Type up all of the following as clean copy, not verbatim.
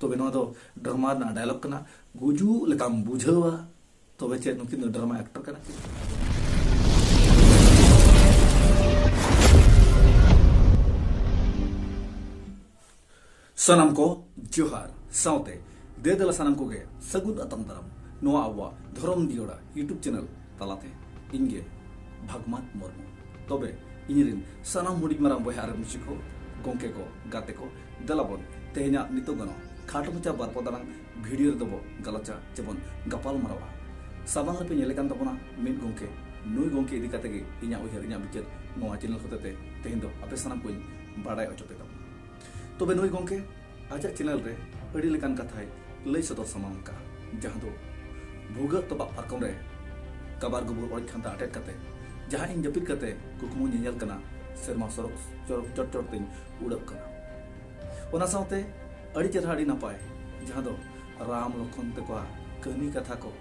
तबे नोआ दो ड्रामा ना डायलॉग कना गुजू लेकाम बुझावा तबे चेद नुकिन दो ड्रामा एक्टर कना कि सनम को जोहार साउते दे दला सनम को गे सगुन अतम दरम नोआ आवा धरम दियोड़ा यूट्यूब चैनल तलाते इनगे भागमात मुर्मू तबे इनिरिन सनम मुडी मराम बहा आर मुसिको गोंके को गाते को दलाबन तेहना नितो गनो खाटो मुचा बारपदारां वीडियो दबो गलचा जेबन गपाल मरावा साबांग पे नेले कान तबना मिन गोंके नुई गोंके इदी काते गे इन्या उहर इन्या बिचर नोआ चैनल होतेते तेहिन दो अपे सनम कोई बाडाय अचोते तब तबे नुई गोंके आजा चैनल रे अड़ी लेकान कथाय लई सदर समाम का जहां दो भूगा तबा पारकम रे कबार गुबुर ओड़ खानता अटेट काते जहां इन जपित काते कुकुमु नेल कना सेरमा सरक चोर चोट चोट तिन उड़क कना ओना साउते अड़ी चेहरा अड़ी नपाय जहां दो राम लखन तको कमी कथा को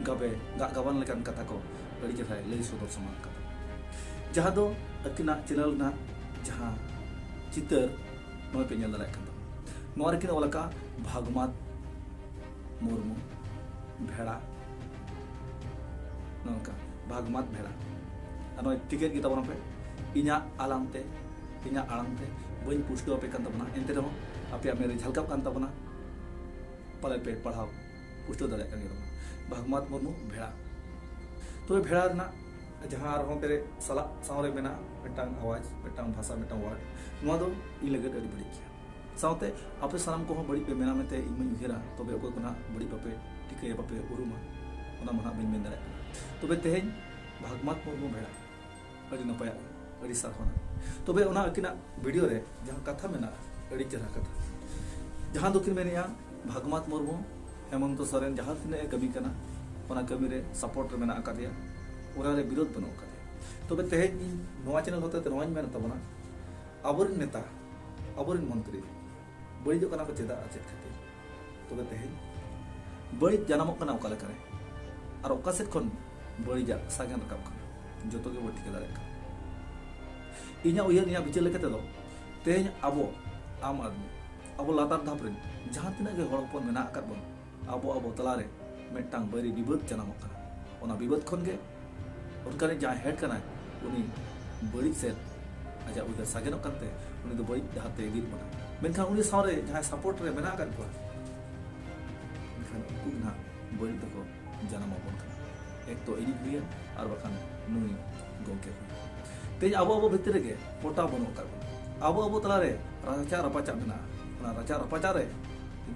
गाबे गाबन लेकान कथा को अड़ी चेहरा लई सदर समाम का जहां दो अकिना चैनल ना जहां चितर नोय पे नेल दाले कन नोआ रेकिन ओलका भागमात मुर्मू भेड़ा नोका भागमात भेड़ा अनो टिकेट की तबना पे इना आलामते इना आड़ामते बइन पुष्टो पे कान तबना एंते रहो आपे मेरे झलका कान तबना पले पे पढ़ाओ पुष्टो दाले कान गिरो भागमात मुर्मू भेड़ा तो भेड़ा ना जहां रहो तेरे सला सावरे मेना मिटांग आवाज मिटांग भाषा मिटांग वर्ड नोआ दो इ लगत अड़ी बड़ी किया साउते आपे सनम को बड़ी पे मेना मेते इमन उहेरा तबे ओको कोना बड़ी पापे टिके पापे उरुमा ओना मना बिन मेन दारे तबे तेहेन भागमात मुर्मू भेड़ा अड़ी नपाय अड़ी सारहोना तबे ओना अकिना वीडियो रे जहां कथा मेना अड़ी चेहरा कथा जहां दोकिन मेनिया भागमात मुर्मू हेमंत सोरेन जहां तिने कमी कना ओना कमी रे सपोर्ट रे मेना अकादिया ओरा रे विरोध बनो अकादिया तबे तेहेन नोआ चैनल होते ते नोआñ मेन तबना अबोरिन नेता अबोरिन मंत्री बड़ी जो कना को चेदा अचेत खातिर तबे तेहेन बड़ी जनामक कना ओका लेकारे और ओका सेट खन बड़ी जा सागन रकाब खन जोतो के बटी के दारे का इन्या उयर इन्या बिचार लेके दो तेहेन अबो आम आदमी अबो लातार धापरे जहां तिना के हड़पन मेना आकात बन अबो तलारे मेटांग बड़ी विवाद जनामक कना ओना विवाद खन गे उनका जहां हेड कना उनी बड़ी सेट आजा उधर सागन करते उनी तो बड़ी हाथे गिर बना मेनखान उनी सारे जहां सपोर्ट रे मेना आकात को मेनखान उना बड़ी तको जनामक बन एक तो इनी हुई और बखान नुई गोंके तेज अब भितर के पोटा बनो कर अब तलारे राचा रपाचा मेना ओना राचा रपाचा रे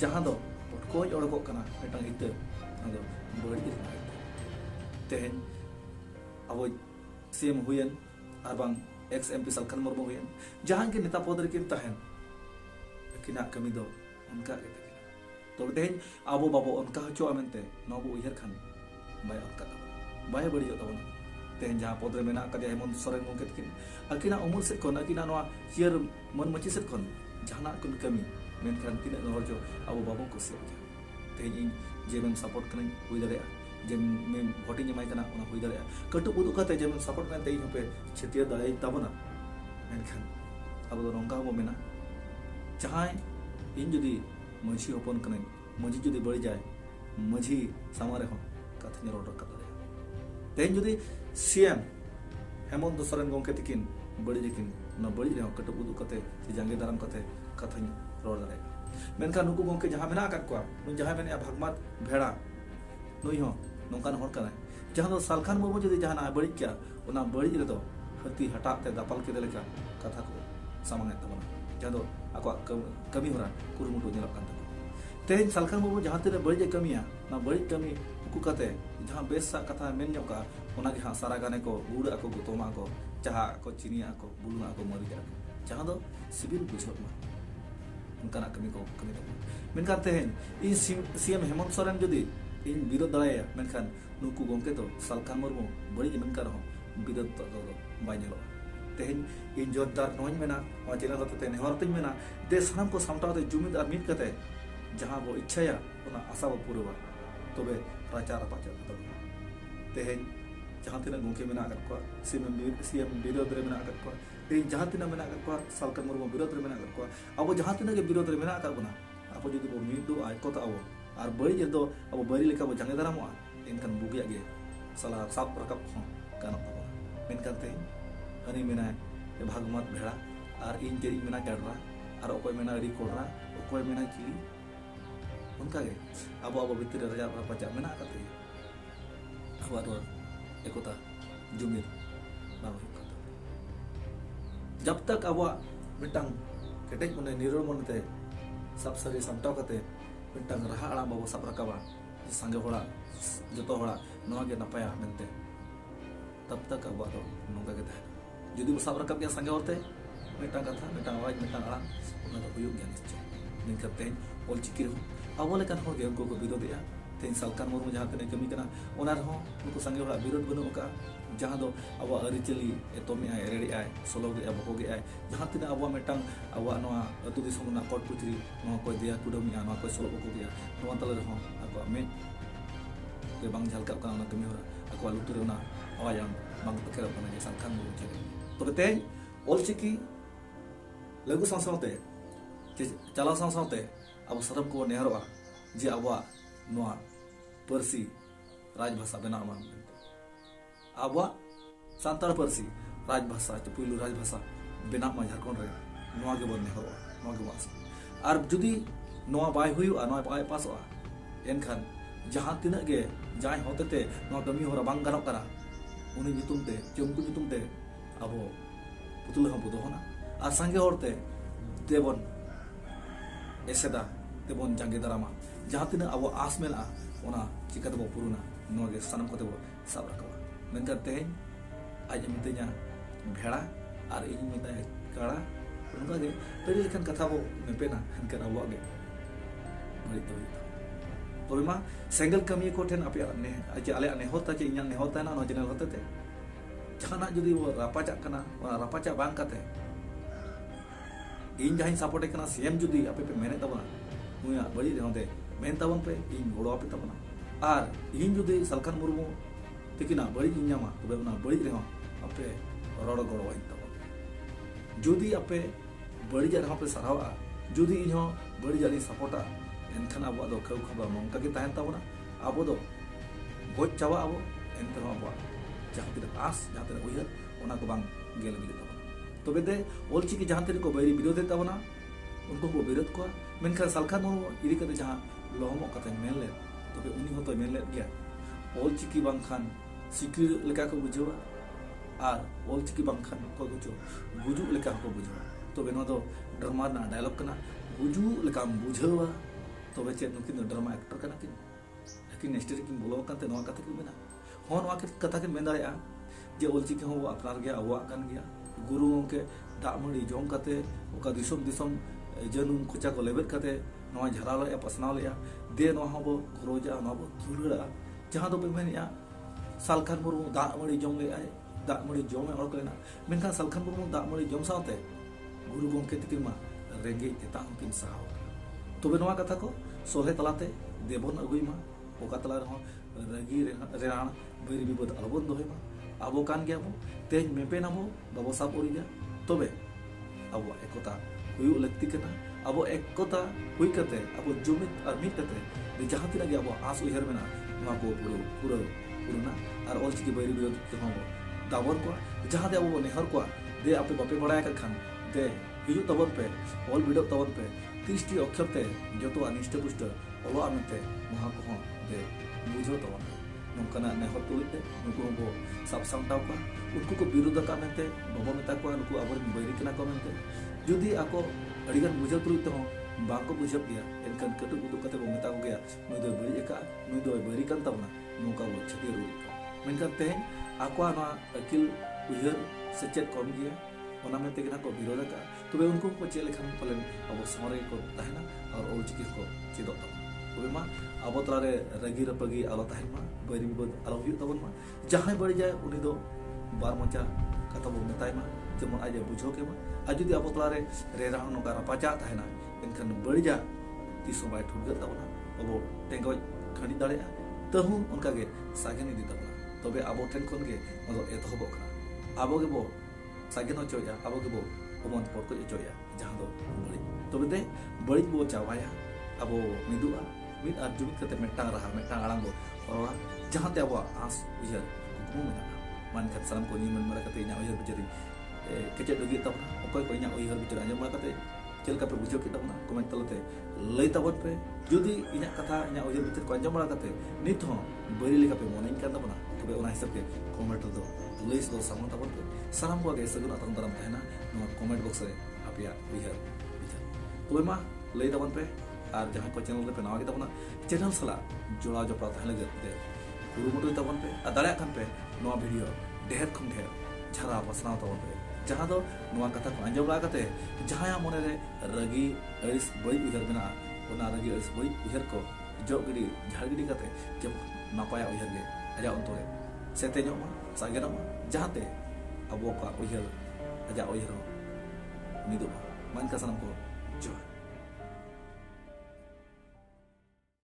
जहां दो कोई ओड़को कना मेटांग इते अदो बड़ी तेहेन अब सीएम हुयन और बांग एक्स एमपी सलखन मुर्मू हुयन जहां के नेता पद रे किन तहन किना कमी दो उनका के तो तेहेन अब बाबो उनका हचो अमेनते नबो उहर खान बाय उनका बाय बड़ी जो तबन तेहेन जहां पद रे मेना कदे हेमंत सोरेन गोंके तकिन अकिना उमुल से कोन अकिना नोआ चियर मन मची से कोन जहाना कुन कमी मेनखान तिना नहर जो अब बाबो कुसी तेहेन इन जेमेन सपोर्ट कने हुई दारे जे में भोटिंग जमाई कना ओना हुई दारे कटु उदु कते जेमेन सपोर्ट कने तेई पे छेतिया दारे तबना मेनखान अब दो नंगा हो मेना जहां इन जुदी मझी होपन कने मझी जुदी बड़ी जाए मझी सामारे हो कथा रोड रखा तेन जुदी सीएम हेमंत सोरेन गोंके तकिन बड़ी जकिन ना बड़ी रे कटु उदु कते जांगे दाराम कते कथा रोड दारे मेनखान नुकु गोंके जहां मेना आकात को नु जहां मेने भागमात भेड़ा नुई हो नोकान होर कना जहां दो सालखान मुर्मू जुदी जहां ना बड़ी क्या ओना बड़ी रे दो हती हटा ते दापल के देलेका कथा को सामने तबना जहां दो आको कमी होरा कुरुमुटु नेलक कान तेहेन सालखान मुर्मू जहां तेरे बड़ी कमिया ना बड़ी कमी उकु कते जहां बेस सा कथा मेन का ओना के हां सारा गाने को गुड़ आको गुतोमा को चाहा को चिनिया को बुलुना को मरिजा जहां दो सिविल बुझमा उनका कमी को कमी दो मेनखान तेहेन इन सीएम हेमंत सोरेन जुदी इन विरोध दाया मेनखान नुकु गोंके तो सालखान मुर्मू बड़ी मेनका रहो विरोध तो बाय नेलो तेहेन इन जोरदार नोñ मेना और चैनल होते नेहरतिन मेना दे सानाम को सामटावते जुमिद और मिद कते जहां वो इच्छाया ओना आशा वो पूरा तबे राचा रपाचा तेहेन जहां तिना गोंके मेना आकात को सीएम विरोध रे मेना आकात को तेहेन जहां तिना मेना आकात को सालखान मुर्मू विरोध रे मेना आकात को अब जहां तिना के विरोध रे मेना आकात बना ᱟᱵᱚ ᱡᱩᱫᱤ ᱵᱚ ᱢᱤᱫᱚᱜᱼᱟ ᱮᱠᱚᱛᱟ ᱟᱵᱚ ᱟᱨ ᱵᱟᱹᱲᱤᱡ ᱨᱮᱫᱚ ᱟᱵᱚ ᱵᱟᱹᱲᱤᱡ ᱞᱮᱠᱟ ᱵᱚ ᱡᱟᱸᱜᱮ ᱫᱟᱨᱟᱢᱚᱜᱼᱟ ᱮᱱᱠᱷᱟᱱ ᱵᱩᱜᱤᱭᱟᱜ ᱜᱮ ᱥᱟᱞᱟ ᱥᱟᱵ ᱨᱟᱠᱟᱵ ᱦᱚᱸ ᱜᱟᱱᱚᱜ ᱛᱟᱵᱚᱱᱟ ᱢᱮᱱᱠᱷᱟᱱ ᱛᱮᱦᱮᱧ ᱦᱟᱹᱱᱤ ᱢᱮᱱᱟᱭ ᱵᱷᱟᱜᱽᱢᱟᱛ ᱵᱷᱮᱲᱟ ᱟᱨ ᱤᱧ ᱛᱮ ᱤᱧ ᱢᱮᱱᱟ ᱪᱟᱰᱨᱟ ᱟᱨ ᱚᱠᱚᱭ ᱢᱮᱱᱟ ᱟᱹᱰᱤ ᱠᱚᱲᱨᱟ ᱚᱠᱚᱭ ᱢᱮᱱᱟ ᱪᱤᱞᱤ ᱚᱱᱠᱟᱜᱮ ᱟᱵᱚ ᱵᱷᱤᱛᱨᱤ ᱨᱮ ᱨᱟᱡᱟ ᱨᱟᱯᱟᱪᱟᱜ ᱢᱮᱱᱟᱜ ᱟᱠᱟᱫ ᱛᱮ ᱟᱵᱚᱣᱟᱜ ᱫᱚ ᱮᱠᱚᱛᱟ ᱡᱩᱢᱤᱫ ᱵᱟᱝ ᱦᱩᱭᱩᱜ ᱠᱟᱱ ᱛᱟᱵᱚᱱᱟ ᱡᱟᱵ ᱛᱟᱠ ᱟᱵᱚᱣᱟᱜ ᱢᱤᱫᱴᱟᱝ ᱠᱮᱴᱮᱡ ᱢᱚᱱᱮ ᱱᱤᱨᱚᱲ ᱢᱚᱱᱮᱛᱮ ᱥᱟᱵ ᱥᱟᱹᱨᱤ ᱥᱟᱢᱴᱟᱣ ᱠᱟᱛᱮ ᱢᱤᱫᱴᱟᱝ ᱨᱟᱦᱟ ᱟᱲᱟᱝ ᱵᱟᱵᱚ ᱥᱟᱵ ᱨᱟᱠᱟᱵᱟ ᱥᱟᱸᱜᱮ ᱦᱚᱲᱟᱜ ᱡᱚᱛᱚ ᱦᱚᱲᱟᱜ ᱱᱚᱣᱟ ᱜᱮ ᱱᱟᱯᱟᱭᱟ ᱢᱮᱱᱛᱮ ᱛᱟᱵ ᱛᱟᱠ ᱟᱵᱚᱣᱟᱜ ᱫᱚ ᱱᱚᱝᱠᱟ ᱜᱮ ᱛᱟᱦᱮᱱᱟ ᱡᱩᱫᱤ ᱵᱚ ᱥᱟᱵ ᱨᱟᱠᱟᱵ ᱜᱮᱭᱟ ᱥᱟᱸᱜᱮ ᱦᱚᱲᱛᱮ ᱢᱤᱫᱴᱟᱝ ᱠᱟᱛᱷᱟ ᱢᱤᱫᱴᱟᱝ ᱟᱣᱟᱡᱽ ᱢᱤᱫᱴᱟᱝ ᱟᱲᱟᱝ ᱚᱱᱟ ᱫᱚ ᱦᱩᱭᱩᱜ ᱜᱮᱭᱟ ᱱᱤᱥᱪᱚᱭ ᱢᱮᱱᱠᱷᱟᱱ ᱛᱮᱦᱮᱧ ᱚᱞᱪᱤᱠᱤ ᱨᱮᱦᱚᱸ ᱟᱵᱚ ᱞᱮᱠᱟᱱ ᱦᱚᱲ ᱜᱮ ᱩᱱᱠᱩ ᱠᱚ ᱵᱤᱨᱳᱫᱮᱜᱼᱟ ᱛᱮᱦᱮᱧ ᱥᱟᱞᱠᱷᱟᱱ ᱢᱩᱨᱢᱩ ᱡᱟᱦᱟᱸ ᱛᱤᱱᱟᱹᱜ ᱠᱟᱹᱢᱤ ᱠᱟᱱᱟ ᱚᱱᱟ ᱨᱮᱦᱚᱸ ᱩᱱᱠᱩ ᱥᱟᱸᱜᱮ ᱦᱚᱲᱟᱜ ᱵᱤᱨᱳᱫ ᱵᱟᱹᱱᱩᱜ ᱟᱠᱟᱫᱼᱟ ᱡᱟᱦᱟᱸ ᱫᱚ ᱟᱵᱚᱣᱟᱜ ᱟᱹᱨᱤᱪᱟᱹᱞᱤ ᱮᱛᱚᱢᱮᱜᱼᱟᱭ ᱮᱨᱮᱲᱮᱜᱼᱟᱭ ᱥᱚᱞᱚᱜᱮᱜᱼᱟᱭ ᱵᱚᱠᱚᱜᱮᱜᱼᱟᱭ ᱡᱟᱦᱟᱸ ᱛᱤᱱᱟᱹᱜ ᱟᱵᱚᱣᱟᱜ ᱢᱤᱫᱴᱟᱝ ᱟᱵᱚᱣᱟᱜ ᱱᱚᱣᱟ ᱟᱹᱛᱩ ᱫᱤᱥᱚᱢ ᱨᱮᱱᱟᱜ ᱠᱚᱴ ᱠᱩᱪᱨᱤ ᱱᱚᱣᱟ ᱠᱚᱭ ᱫᱮᱭᱟ ᱠᱩᱰᱟᱹᱢᱮᱜᱼᱟ ᱱᱚᱣᱟ ᱠᱚᱭ ᱥᱚᱞᱚᱜ ᱵᱚᱠᱚᱜᱮᱜᱼᱟ ᱱᱚᱣᱟ ᱛᱟᱞᱟ ᱨᱮᱦᱚᱸ ᱟᱠᱚᱣᱟᱜ ᱢᱮᱫ ᱜᱮ ᱵᱟᱝ ᱡᱷᱟᱞᱠᱟᱜ ᱠᱟᱱᱟ ᱚᱱᱟ ᱠᱟᱹᱢᱤ ᱦᱚᱨᱟ ᱟᱠᱚᱣᱟᱜ ᱞᱩᱛᱩᱨ ᱨᱮ ᱚᱱᱟ ᱟᱣᱟᱡᱽ ᱵᱟᱝ ᱛᱮᱠᱷᱮᱨᱚᱜ ᱠᱟᱱᱟ ᱡᱮ ᱥᱟᱞᱠᱷᱟᱱ ᱢᱩᱨᱢᱩ ᱪᱮᱫ ᱛᱚᱵᱮ ᱛᱮᱦᱮᱧ ᱚᱞᱪᱤᱠᱤ ᱞᱟᱹᱜᱩ ᱥᱟᱶ ᱥᱟᱶᱛᱮ ᱪᱟᱞᱟᱣ ᱥᱟᱶ ᱥᱟᱶᱛᱮ ᱟᱵᱚ ᱥᱟᱱᱟᱢ ᱠᱚᱵᱚᱱ ᱱᱮᱦᱚᱨᱚᱜᱼᱟ ᱡᱮ ᱟᱵᱚᱣᱟᱜ ᱱᱚᱣᱟ ᱯᱟᱹᱨᱥᱤ ᱨᱟᱡᱽ ᱵᱷᱟষᱟ ᱵᱮᱱᱟᱜ ᱢᱟ ᱟᱵᱚᱣᱟᱜ ᱥᱟᱱᱛᱟᱲ ᱯᱟᱹᱨᱥᱤ ᱨᱟᱡᱽ ᱵᱷᱟषᱟ ᱯᱩᱭᱞᱩ ᱨᱟᱡᱽ ᱵᱷᱟषᱟ ᱵᱮᱱᱟᱜ ᱢᱟ ᱡᱷᱟᱲᱠᱷᱚᱸᱰ ᱨᱮ ᱱᱚᱣᱟ ᱜᱮᱵᱚᱱ ᱱᱮᱦᱚᱨᱚᱜᱼᱟ ᱱᱚᱣᱟ ᱜᱮᱵᱚᱱ ᱟᱥᱟ ᱟᱨ ᱡᱩᱫᱤ ᱱᱚᱣᱟ ᱵᱟᱭ ᱦᱩᱭᱩᱜᱼᱟ ᱱᱚᱣᱟ ᱵᱟᱭ ᱯᱟᱥᱚᱜᱼᱟ ᱮᱱᱠᱷᱟᱱ ᱡᱟᱦᱟᱸ ᱛᱤᱱᱟᱹᱜ ᱜᱮ ᱡᱟᱦᱟᱸᱭ ᱦᱚᱛᱮᱛᱮ ᱱᱚᱣᱟ ᱠᱟᱹᱢᱤ ᱦᱚᱨᱟ ᱵᱟᱝ ᱜᱟᱱᱚᱜ ᱠᱟᱱᱟ ᱩᱱᱤ ᱧᱩᱛᱩᱢ ᱛᱮ ᱪᱮ ᱩᱱᱠᱩ ᱧᱩᱛᱩᱢ ᱛᱮ ᱟᱵᱚ ᱯᱩᱛᱞᱟᱹ ᱦᱚᱸ ᱵᱚ ᱫᱚᱦᱚᱱᱟ ᱟᱨ ᱥᱟᱸᱜᱮ ᱦᱚᱲᱛᱮ ᱛᱮᱵᱚᱱ ᱮᱥᱮᱫᱟ ᱛᱮᱵᱚᱱ ᱡᱟᱸᱜᱮ ᱫᱟᱨᱟᱢᱟ ᱡᱟᱦᱟᱸ ᱛᱤᱱᱟᱹᱜ ᱟᱵᱚ ᱟᱸᱥ ᱢᱮᱱᱟᱜᱼᱟ ᱚᱱᱟ ᱪᱤᱠᱟᱹᱛᱮᱵᱚ ᱯᱩᱨᱩᱱᱟ ᱱᱚᱣᱟ ᱜᱮ ᱥᱟᱱᱟᱢ ᱠᱚᱛᱮ ᱵᱚ ᱥᱟᱵ ᱨᱟᱠᱟᱵᱟ ᱢᱮᱱᱠᱷᱟᱱ ᱛᱮᱦᱮᱧ ᱟᱡ ᱢᱤᱛᱟᱹᱧᱟ ᱵᱷᱮᱲᱟ ᱟᱨ ᱤᱧ ᱢᱮᱛᱟᱭᱟ ᱠᱟᱲᱟ ᱚᱱᱠᱟᱜᱮ ᱟᱹᱰᱤ ᱞᱮᱠᱟᱱ ᱠᱟᱛᱷᱟ ᱵᱚ ᱢᱮᱯᱮᱱᱟ ᱮᱱᱠᱷᱟᱱ ᱟᱵᱚᱣᱟᱜ ᱜᱮ ᱵᱟᱹᱲᱤᱡ ᱫᱚ ᱦᱩᱭᱩᱜ ᱛᱚᱵᱮ ᱢᱟ ᱥᱮᱸᱜᱮᱞ ᱠᱟᱹᱢᱤᱭᱟᱹ ᱠᱚ ᱴᱷᱮᱱ ᱟᱯᱮᱭᱟᱜ ᱟᱞᱮᱭᱟᱜ ᱱᱮᱦᱚᱨ ᱛᱟ ᱪᱮ ᱤᱧᱟᱹᱜ ᱱᱮᱦᱚᱨ ᱛᱟᱦᱮᱱᱟ ᱱᱚᱣᱟ ᱪᱮᱱᱮᱞ ᱦᱚᱛᱮᱛᱮ ᱡᱟᱦᱟᱱᱟᱜ ᱡᱩᱫᱤ ᱵᱚ ᱨᱟᱯᱟᱪᱟᱜ ᱠᱟᱱᱟ ᱚᱱᱟ ᱨᱟᱯᱟᱪᱟᱜ ᱵᱟᱝ ᱠᱟᱛᱮ ᱤᱧ ᱡᱟᱦᱟᱸᱧ ᱥᱟᱯᱳর্ᱴᱮ ᱠᱟᱱᱟ ᱥᱤᱮᱢ ᱡᱩᱫᱤ ᱟᱯᱮ ᱯᱮ ᱢᱮᱱᱮᱫ ᱛᱟᱵᱚᱱᱟ ᱱᱩᱭᱟᱜ ᱵᱟᱹᱲᱤᱡ ᱨᱮᱦᱚᱸ ᱛᱮ ᱢᱮᱱ ᱛᱟᱵᱚᱱ ᱯᱮ ᱤᱧ ᱜᱚᱲᱚ ᱟᱯᱮ ᱛᱟᱵᱚᱱᱟ ᱟᱨ ᱤᱧ ᱡᱩᱫᱤ ᱥᱟᱞᱠᱷᱟᱱ ᱢᱩᱨᱢᱩ ᱛᱤᱠᱤᱱᱟᱜ ᱵᱟᱹᱲᱤᱡ ᱤᱧ ᱧᱟᱢᱟ ᱛᱚᱵᱮ ᱚᱱᱟ ᱵᱟᱹᱲᱤᱡ ᱨᱮᱦᱚᱸ ᱟᱯᱮ ᱨᱚᱲ ᱜᱚᱲᱚᱣᱟᱹᱧ ᱛᱟᱵᱚᱱ ᱡᱩᱫᱤ ᱟᱯᱮ ᱵᱟᱹᱲᱤᱡᱟᱜ ᱨᱮᱦᱚᱸ ᱯᱮ ᱥᱟᱨᱦᱟᱣᱟ ᱡᱩᱫᱤ ᱤᱧ ᱦᱚᱸ ᱵᱟᱹᱲᱤᱡᱟᱜ ᱞᱤᱧ ᱥᱟᱯᱳর্ᱴᱟ ᱮᱱᱠᱷᱟᱱ ᱟᱵᱚᱣᱟᱜ ᱫᱚ ᱠᱷᱟᱹᱣ ᱠᱷᱟᱵᱟᱨ ᱱᱚᱝᱠᱟ ᱜᱮ ᱛᱟᱦᱮᱱ ᱛᱟᱵᱚᱱᱟ ᱟᱵᱚ ᱫᱚ ᱜᱚᱡ ᱪᱟᱵᱟᱜ ᱟᱵᱚ ᱮᱱᱛᱮ ᱨᱮᱦᱚᱸ ᱟᱵᱚᱣᱟᱜ ᱡᱟᱦᱟᱸ ᱛᱤᱱᱟᱹᱜ ᱟᱸᱥ ᱡᱟᱦᱟᱸ ᱛᱤᱱᱟᱹᱜ ᱩᱭᱦᱟᱹᱨ ᱚᱱᱟ ᱠᱚ ᱵᱟᱝ ᱜᱮᱞ ᱜᱤᱰᱤᱜ ᱛᱟᱵᱚᱱᱟ ᱛᱚᱵᱮ ᱫᱮ ᱚᱞᱪᱤᱠᱤ ᱡᱟᱦᱟᱸ ᱛᱤᱱᱟᱹᱜ ᱠᱚ ᱵᱟᱹᱭᱨᱤ ᱵᱤᱨᱳধᱮᱫ ᱛᱟᱵᱚᱱᱟ उनको को विरोध को मेनखान सालखान मुर्मू इदी कते जहां लहमो कते मेन ले तबे उनी होतो मेन ले गया ऑलचिकी बांखान सिकिर लेका को बुझवा आर ऑलचिकी बांखान को बुझो बुजु लेका को बुझवा तबे नो दो ड्रामा ना डायलॉग कना बुजु लेका बुझवा तबे चे नुकिन ड्रामा एक्टर कना किन स्टेज किन बोलो काते नो कते को मेना हो नो कथा किन मेन दाड़िया जे ऑलचिकी हो अपनार गया अवा कान गया गुरु के दामड़ी जोम कते ओका दिसोम दिसोम जनूम खोचा को लेबेद कते नवा झराव ले पसनाव ले दे नवा हबो घरोजा नवा बो तुरड़ा जहां दो पे मेनिया सालखान मुर्मू दामड़ी जोम ले आय दामड़ी जोम ए ओरक लेना मेनखान सालखान मुर्मू दामड़ी जोम साथे गुरु गोमके तिकिमा रेंगे तेता किन साव तबे नवा कथा को सोहे तलाते देबन अगुइमा ओका तला रहो रगी रेहान बैरी बिबद अलबन दोहेमा आबो कान गया बो तेज मेपे नाबो बाबो साब ओरिजा तबे आबो एकता हुई लगती करना अब एकता हुई करते अब जुमित और मित करते जहाँ तीन अब आस उहर में ना को पूरा पूरा और ऑलचिकी बैरी विरोध हम दावन को जहाँ दे अब नेहर को दे आपे बापे बड़ा खान दे हिजू तबन पे ऑल वीडियो तबन पे 30टी अक्षर ते जो अनिष्ट पुष्ट ओलो आमते वहाँ को दे बुझो तबन नौकाना नेहर तुलते नुकु को सब सामटाव का उनको को विरोध का मेनते बाबा मेता को नुकु अब बैरी कना को मेनते जुदी आको अड़ीगान बुझे तुरुत हो बाको बुझे गया एनकान कटु गुदु कते बो मेता को गया नुई दो बड़ी एका नुई दो बड़ी कान तबना नोका बो छति रुई मेनकान ते आको ना अकिल उहर सचेत कम गया ओना में तेगना को विरोध का तबे उनको को चेल खान पलन अब समरे को तहना और ऑलचिकी को चेदो तब तबे मा अब तलारे रगी रपगी आलो तहन मा बैरी बिबद आलो हुई तबन मा जहां बड़ी जाए उनी दो बार मचा कथा बो मेताय मा जेमन आज बुझो के मा आज जुदी अब तलारे रेरा नोका रपाचा तहना एनखान बड़िजा तीसो बाय ठुगत तबना अब टेंगoj खंडी दाड़ेया तहु उनका गे सागेन इदी तबना तबे अब ठेन खन गे मदो एतहबो कना अब गे बो सागेन चोया अब गे बो ओमन पड़को चोया जहां दो बड़ी तबे दे बड़ी बो चावाया abo midua mid ar jumit kate metang raha metang alang bo ora jahan te abo as ujar kukumu mena man kat salam ko ni man mara kate nya ujar bejari kecet dogi tap okoy ko nya ujar bejari anja mara kate chel ka pe bujo kita na comment talate lay tabot pe jodi inya kata inya ujar bejari ko anja mara kate nit ho bari le ka pe monin kan tabona tobe ona hisab ke comment do lay do samon tabot pe salam ko ge sagun atang daram tahena no comment box re apia ujar bejari tobe ma lay tabon pe আর जहाँ को channel पे नवा kita channel sala जोड़ा जो प्राप्त है लगे कुरुमुटु तबन पे दाड़ा खान पे नवा वीडियो ढेर खन ढेर झरा पसनाव तबन पे जहाँ दो नवा कथा को अंजम बड़ा कते जहाँ मने रे रगी अरिस बई उहर बना ओना रगी अरिस बई उहर को जो गिडी झाड़ गिडी कते जब नापाया उहर गे अजा उनतोरे सेते मा सागेना मा जहाँते अबो का उहर अजा उहर निदो मान का सनम को जो